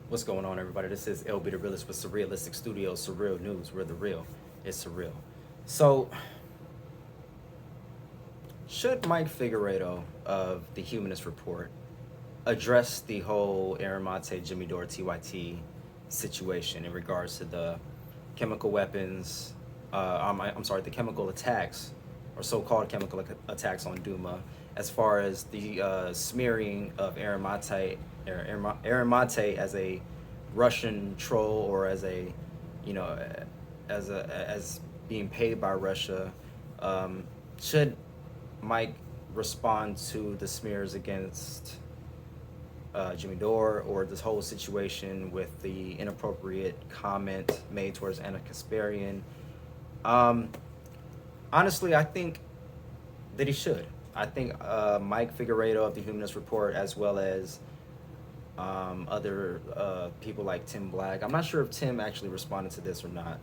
What's going on, everybody? This is LB the Realist with Surrealistic Studios, Surreal News, where the real is surreal. So, should Mike Figueredo of the Humanist Report address the whole Aaron Mate, Jimmy Dore, TYT situation in regards to the chemical weapons, I'm sorry, the chemical attacks, or so-called chemical attacks on Duma, as far as the smearing of Aaron Mate as a Russian troll, or as a, you know, as being paid by Russia. Should Mike respond to the smears against Jimmy Dore, or this whole situation with the inappropriate comment made towards Anna Kasparian? Honestly, I think that he should. I think Mike Figueredo of the Humanist Report, as well as other people like Tim Black. I'm not sure if Tim actually responded to this or not,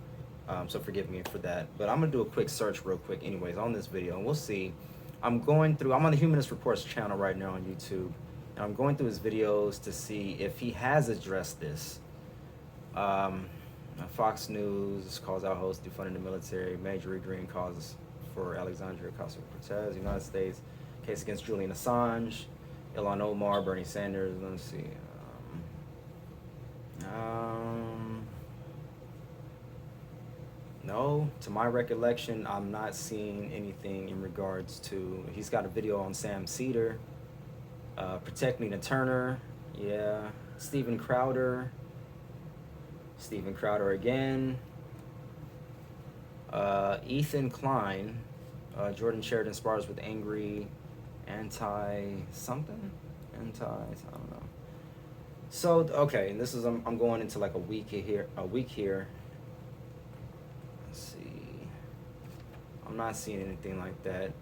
so forgive me for that. But I'm gonna do a quick search real quick anyways on this video, and we'll see. I'm on the Humanist Report's channel right now on YouTube, and I'm going through his videos to see if he has addressed this. Fox News calls out host defunding the military, Major Green causes for Alexandria Ocasio-Cortez, United States, case against Julian Assange, Ilhan Omar, Bernie Sanders. Let's see. No, to my recollection, I'm not seeing anything in regards to. He's got a video on Sam Cedar, Protect Nina Turner, yeah, Steven Crowder again, Ethan Klein, Jordan Sheridan spars with angry I don't know. So okay, and this is I'm going into like a week here. Let's see. I'm not seeing anything like that.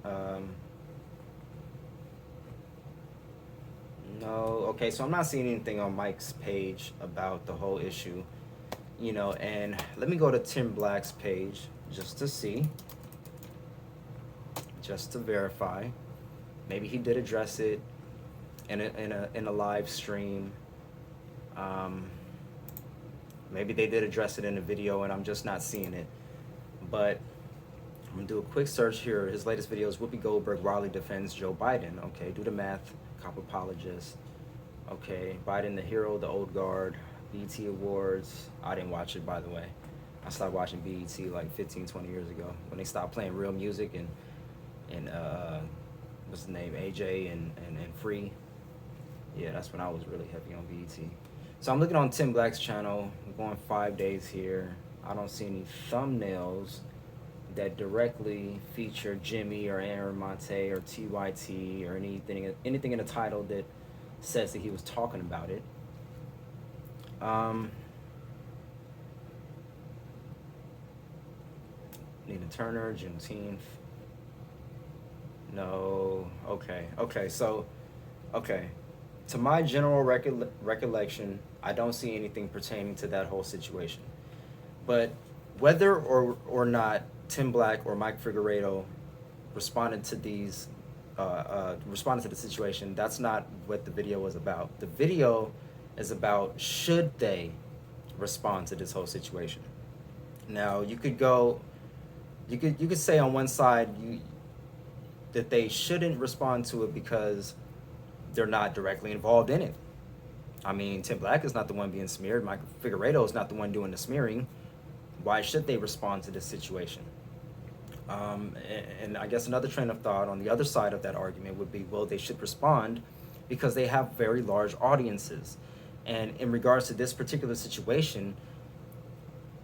No. Okay, so I'm not seeing anything on Mike's page about the whole issue. And let me go to Tim Black's page just to see, just to verify. Maybe he did address it in a live stream. Maybe they did address it in a video and I'm just not seeing it. But I'm gonna do a quick search here. His latest video is Whoopi Goldberg Raleigh defends Joe Biden. Okay, do the math. Cop apologist. Okay, Biden the hero, the old guard. BET Awards. I didn't watch it, by the way. I started watching BET like 15, 20 years ago when they stopped playing real music and what's the name, AJ and Free. Yeah, that's when I was really heavy on BET. So I'm looking on Tim Black's channel. I'm going 5 days here. I don't see any thumbnails that directly feature Jimmy or Aaron Mate or TYT or anything in the title that says that he was talking about it. Nina Turner, Juneteenth. No. Okay. So, to my general recollection, I don't see anything pertaining to that whole situation. But whether or not Tim Black or Mike Figueredo responded to the situation, that's not what the video was about. The video is about, should they respond to this whole situation. Now you could say on one side that they shouldn't respond to it because they're not directly involved in it. I mean, Tim Black is not the one being smeared. Mike Figueredo is not the one doing the smearing. Why should they respond to this situation? And I guess another train of thought on the other side of that argument would be, well, they should respond because they have very large audiences. And in regards to this particular situation,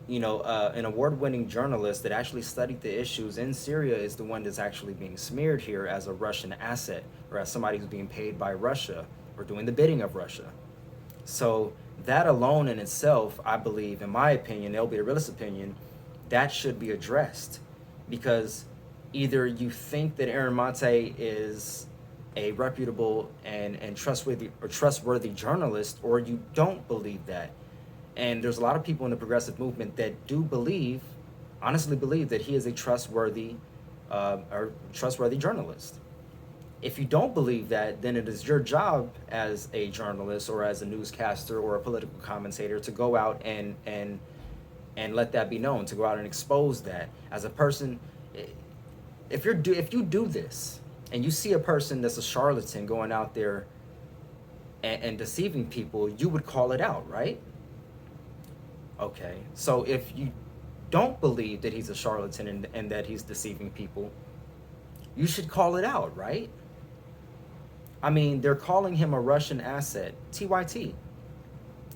an award-winning journalist that actually studied the issues in Syria is the one that's actually being smeared here as a Russian asset, or as somebody who's being paid by Russia or doing the bidding of Russia. So that alone in itself, I believe, in my opinion, LB the Realist's opinion, that should be addressed. Because either you think that Aaron Mate is a reputable and trustworthy journalist, or you don't believe that. And there's a lot of people in the progressive movement that do honestly believe that he is a trustworthy journalist. If you don't believe that, then it is your job as a journalist or as a newscaster or a political commentator to go out and let that be known, to go out and expose that. As a person, if you do this and you see a person that's a charlatan going out there and deceiving people, you would call it out, right? Okay, so if you don't believe that he's a charlatan and that he's deceiving people, you should call it out, right? I mean, they're calling him a Russian asset, TYT.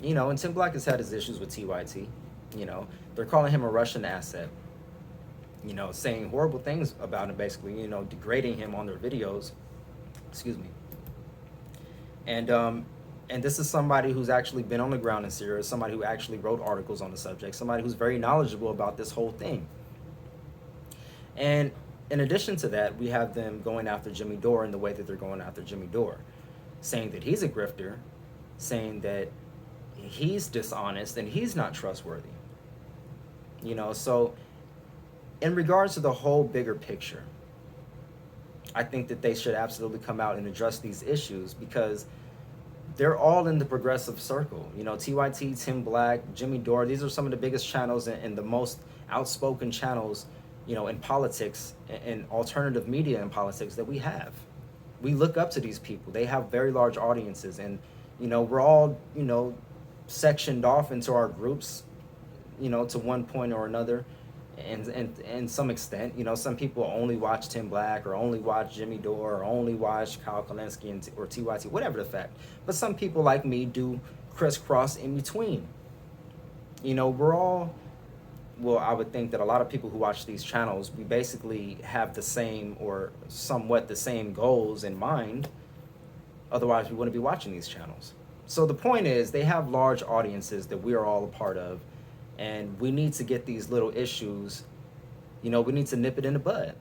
You know, and Tim Black has had his issues with TYT. You know, they're calling him a Russian asset. You know, saying horrible things about him, basically, you know, degrading him on their videos. Excuse me. And this is somebody who's actually been on the ground in Syria, somebody who actually wrote articles on the subject, somebody who's very knowledgeable about this whole thing. And in addition to that, we have them going after Jimmy Dore in the way that they're going after Jimmy Dore, saying that he's a grifter, saying that he's dishonest and he's not trustworthy. You know, so in regards to the whole bigger picture, I think that they should absolutely come out and address these issues, because they're all in the progressive circle. You know, TYT, Tim Black, Jimmy Dore, these are some of the biggest channels and the most outspoken channels, you know, in politics and alternative media in politics that we have. We look up to these people. They have very large audiences, and, you know, we're all, you know, sectioned off into our groups, you know, to one point or another. And some extent, you know, some people only watch Tim Black or only watch Jimmy Dore or only watch Kyle Kalinske or TYT, whatever the fact. But some people like me do crisscross in between. You know, we're all, well, I would think that a lot of people who watch these channels, we basically have the same or somewhat the same goals in mind. Otherwise, we wouldn't be watching these channels. So the point is, they have large audiences that we are all a part of. And we need to get these little issues, you know, we need to nip it in the bud.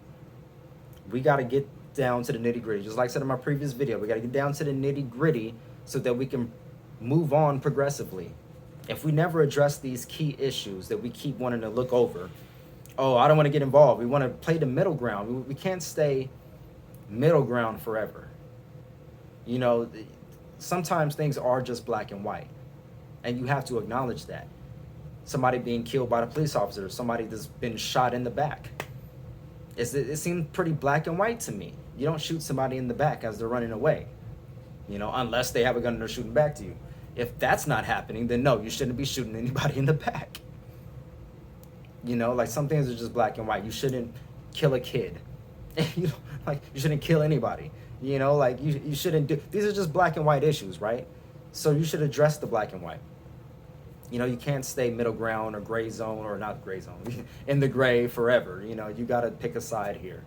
We got to get down to the nitty gritty. Just like I said in my previous video, we got to get down to the nitty gritty so that we can move on progressively. If we never address these key issues that we keep wanting to look over, oh, I don't want to get involved. We want to play the middle ground. We can't stay middle ground forever. You know, sometimes things are just black and white, and you have to acknowledge that. Somebody being killed by the police officer, somebody that's been shot in the back. It seemed pretty black and white to me. You don't shoot somebody in the back as they're running away, you know, unless they have a gun and they're shooting back to you. If that's not happening, then no, you shouldn't be shooting anybody in the back. You know, like, some things are just black and white. You shouldn't kill a kid. You know, like, you shouldn't kill anybody. You know, like, you shouldn't do, these are just black and white issues, right? So you should address the black and white. You know, you can't stay middle ground or gray zone, or not gray zone, in the gray forever. You know, you got to pick a side here.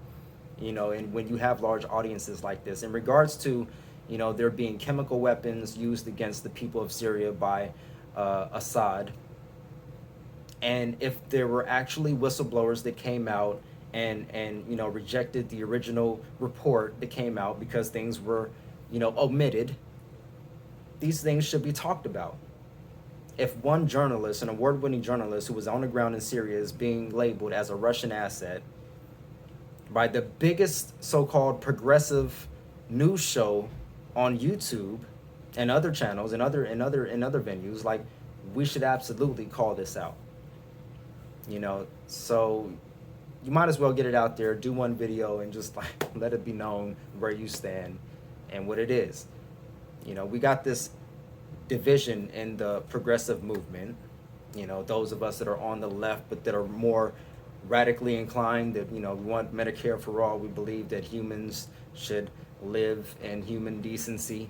You know, and when you have large audiences like this, in regards to, you know, there being chemical weapons used against the people of Syria by Assad, and if there were actually whistleblowers that came out and you know, rejected the original report that came out because things were, you know, omitted, these things should be talked about. If one journalist, an award-winning journalist who was on the ground in Syria, is being labeled as a Russian asset by the biggest so-called progressive news show on YouTube and other channels and other venues, like, we should absolutely call this out. You know, so you might as well get it out there, do one video, and just, like, let it be known where you stand and what it is. You know, we got this division in the progressive movement. You know, those of us that are on the left but that are more radically inclined, that, you know, we want Medicare for all. We believe that humans should live in human decency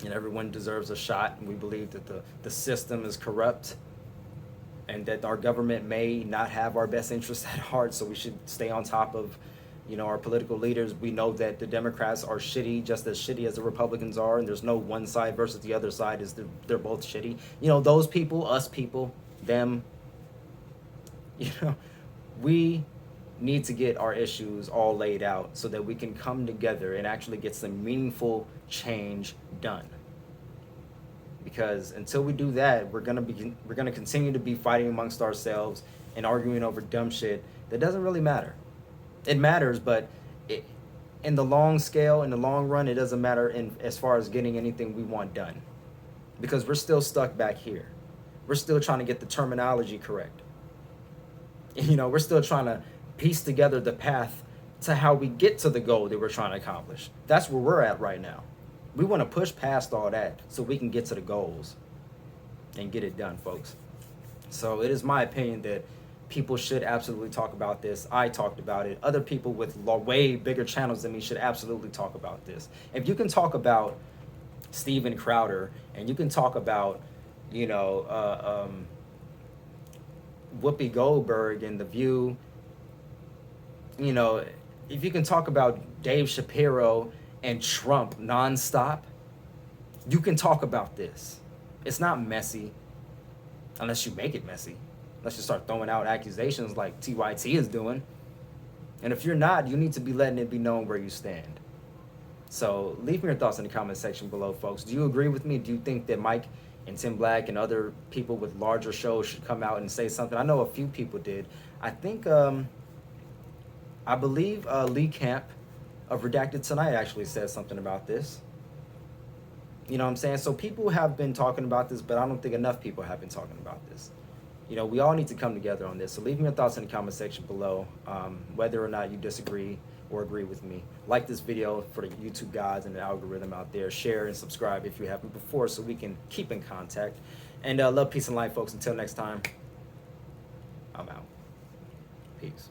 and everyone deserves a shot. And we believe that the system is corrupt and that our government may not have our best interests at heart, so we should stay on top of, you know, our political leaders. We know that the Democrats are shitty, just as shitty as the Republicans are, and there's no one side versus the other side. They're both shitty. You know, those people, us people, them. You know, we need to get our issues all laid out so that we can come together and actually get some meaningful change done. Because until we do that, we're gonna continue to be fighting amongst ourselves and arguing over dumb shit that doesn't really matter. It matters, but in the long scale, in the long run, it doesn't matter in as far as getting anything we want done, because we're still stuck back here. We're still trying to get the terminology correct. You know, we're still trying to piece together the path to how we get to the goal that we're trying to accomplish. That's where we're at right now. We want to push past all that so we can get to the goals and get it done, folks. So it is my opinion that people should absolutely talk about this. I talked about it. Other people with way bigger channels than me should absolutely talk about this. If you can talk about Steven Crowder, and you can talk about, you know, Whoopi Goldberg and The View, you know, if you can talk about Dave Shapiro and Trump nonstop, you can talk about this. It's not messy, unless you make it messy. Unless you start throwing out accusations like TYT is doing. And if you're not, you need to be letting it be known where you stand. So leave me your thoughts in the comment section below, folks. Do you agree with me? Do you think that Mike and Tim Black and other people with larger shows should come out and say something? I know a few people did. I think, I believe Lee Camp of Redacted Tonight actually said something about this. You know what I'm saying? So people have been talking about this, but I don't think enough people have been talking about this. You know, we all need to come together on this. So leave me your thoughts in the comment section below, whether or not you disagree or agree with me. Like this video for the YouTube guys and the algorithm out there. Share and subscribe if you haven't before, so we can keep in contact. And love, peace, and light, folks. Until next time, I'm out. Peace.